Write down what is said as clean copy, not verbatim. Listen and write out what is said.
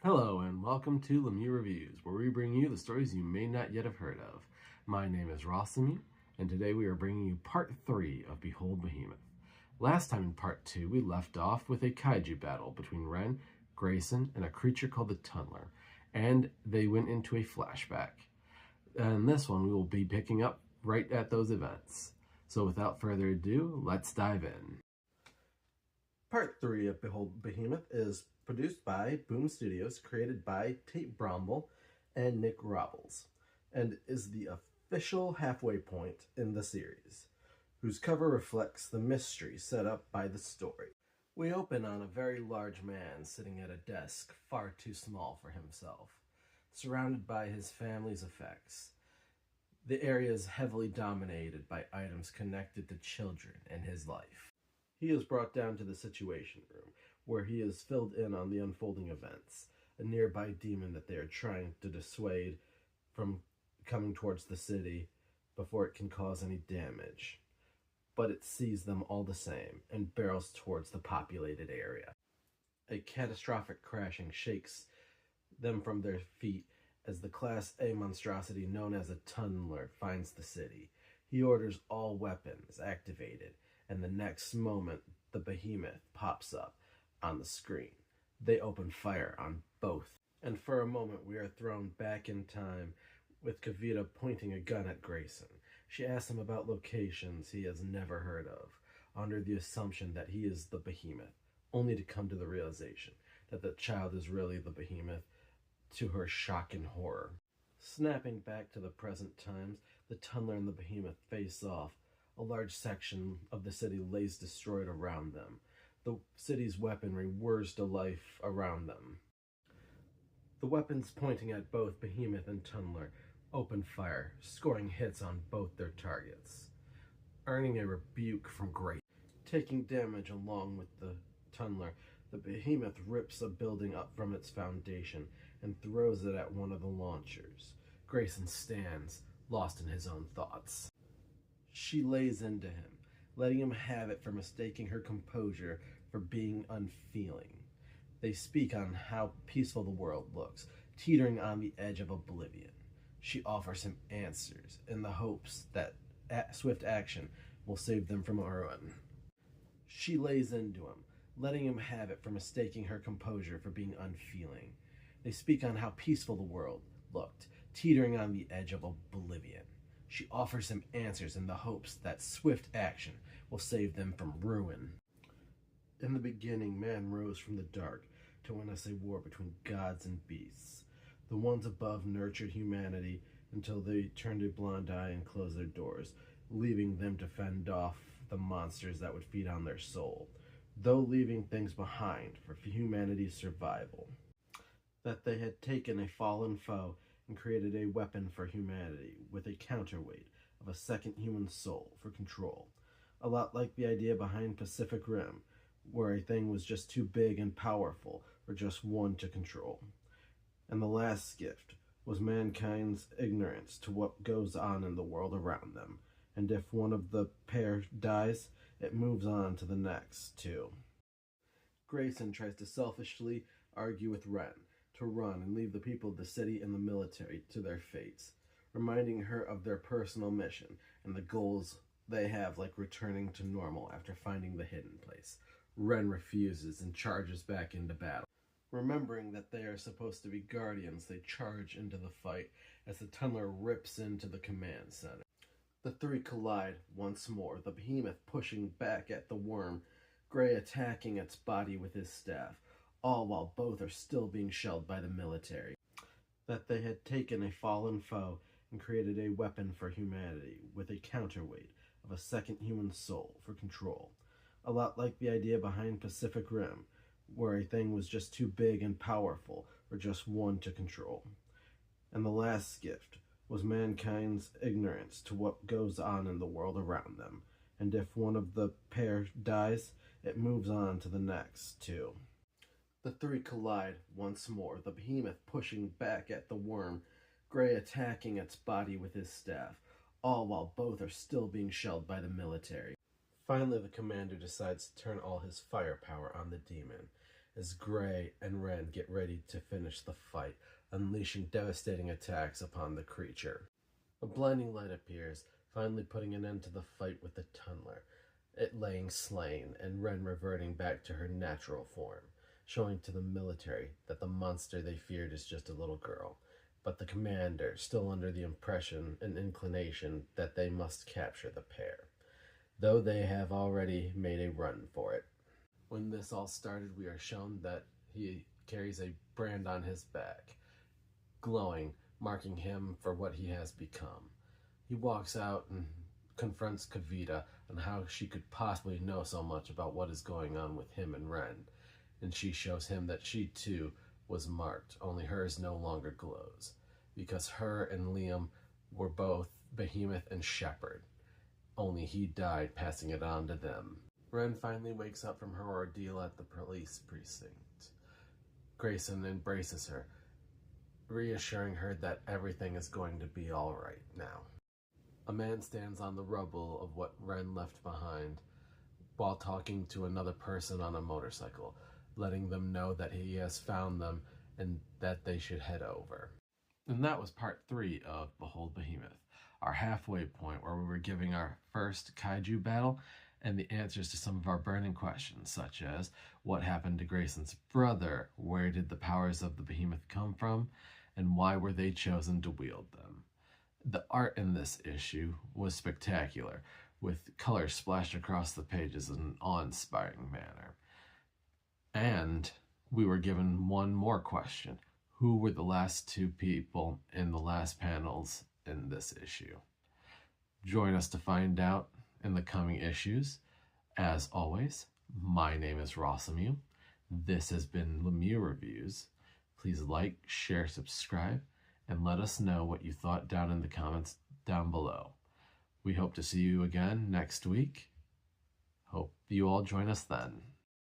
Hello and welcome to Lemieux Reviews, where we bring you the stories you may not yet have heard of. My name is Ross Lemieux, and today we are bringing you part 3 of Behold Behemoth. Last time in part 2, we left off with a kaiju battle between Ren, Grayson, and a creature called the Tunneler, and they went into a flashback. And this one we will be picking up right at those events. So without further ado, let's dive in. Part 3 of Behold Behemoth is produced by Boom Studios, created by Tate Bromwell and Nick Robles, and is the official halfway point in the series, whose cover reflects the mystery set up by the story. We open on a very large man sitting at a desk far too small for himself, surrounded by his family's effects. The area is heavily dominated by items connected to children and his life. He is brought down to the Situation Room, where he is filled in on the unfolding events, a nearby demon that they are trying to dissuade from coming towards the city before it can cause any damage. But it sees them all the same and barrels towards the populated area. A catastrophic crashing shakes them from their feet as the Class A monstrosity known as a Tunneler finds the city. He orders all weapons activated, and the next moment the behemoth pops up on the screen. They open fire on both, and for a moment we are thrown back in time with Kavita pointing a gun at Grayson. She asks him about locations he has never heard of, under the assumption that he is the behemoth, only to come to the realization that the child is really the behemoth, to her shock and horror. Snapping back to the present times, the Tunneler and the behemoth face off. A large section of the city lays destroyed around them. The city's weaponry whirs to life around them. The weapons pointing at both Behemoth and Tunneler open fire, scoring hits on both their targets, earning a rebuke from Grayson. Taking damage along with the Tunneler, the Behemoth rips a building up from its foundation and throws it at one of the launchers. Grayson stands, lost in his own thoughts. She lays into him, letting him have it for mistaking her composure for being unfeeling. They speak on how peaceful the world looks, teetering on the edge of oblivion. She offers him answers in the hopes that swift action will save them from ruin. She lays into him, letting him have it for mistaking her composure for being unfeeling. They speak on how peaceful the world looked, teetering on the edge of oblivion. She offers him answers in the hopes that swift action will save them from ruin. In the beginning, man rose from the dark to win us a war between gods and beasts. The ones above nurtured humanity until they turned a blind eye and closed their doors, leaving them to fend off the monsters that would feed on their soul, though leaving things behind for humanity's survival. That they had taken a fallen foe and created a weapon for humanity with a counterweight of a second human soul for control. A lot like the idea behind Pacific Rim, where a thing was just too big and powerful for just one to control. And the last gift was mankind's ignorance to what goes on in the world around them, and if one of the pair dies, it moves on to the next, too. Grayson tries to selfishly argue with Ren, to run and leave the people of the city and the military to their fates, reminding her of their personal mission and the goals they have, like returning to normal after finding the hidden place. Ren refuses and charges back into battle. Remembering that they are supposed to be guardians, they charge into the fight as the Tunneler rips into the command center. The three collide once more, the behemoth pushing back at the worm, Gray attacking its body with his staff, all while both are still being shelled by the military. That they had taken a fallen foe and created a weapon for humanity with a counterweight of a second human soul for control. A lot like the idea behind Pacific Rim, where a thing was just too big and powerful for just one to control. And the last gift was mankind's ignorance to what goes on in the world around them, and if one of the pair dies, it moves on to the next, too. The three collide once more, the behemoth pushing back at the worm, Gray attacking its body with his staff, all while both are still being shelled by the military. Finally, the commander decides to turn all his firepower on the demon, as Gray and Ren get ready to finish the fight, unleashing devastating attacks upon the creature. A blinding light appears, finally putting an end to the fight with the tunneler, it laying slain and Ren reverting back to her natural form, showing to the military that the monster they feared is just a little girl, but the commander still under the impression and inclination that they must capture the pair, though they have already made a run for it. When this all started, we are shown that he carries a brand on his back, glowing, marking him for what he has become. He walks out and confronts Kavita on how she could possibly know so much about what is going on with him and Ren, and she shows him that she too was marked, only hers no longer glows, because her and Liam were both Behemoth and Shepherd, only he died passing it on to them. Ren finally wakes up from her ordeal at the police precinct. Grayson embraces her, reassuring her that everything is going to be all right now. A man stands on the rubble of what Ren left behind while talking to another person on a motorcycle, letting them know that he has found them and that they should head over. And that was part 3 of Behold Behemoth, our halfway point where we were giving our first kaiju battle and the answers to some of our burning questions, such as what happened to Grayson's brother, where did the powers of the behemoth come from, and why were they chosen to wield them. The art in this issue was spectacular, with colors splashed across the pages in an awe-inspiring manner. And we were given one more question. Who were the last 2 people in the last panels in this issue? Join us to find out in the coming issues. As always, my name is Rossemu. This has been Lemieux Reviews. Please like, share, subscribe, and let us know what you thought down in the comments down below. We hope to see you again next week. Hope you all join us then.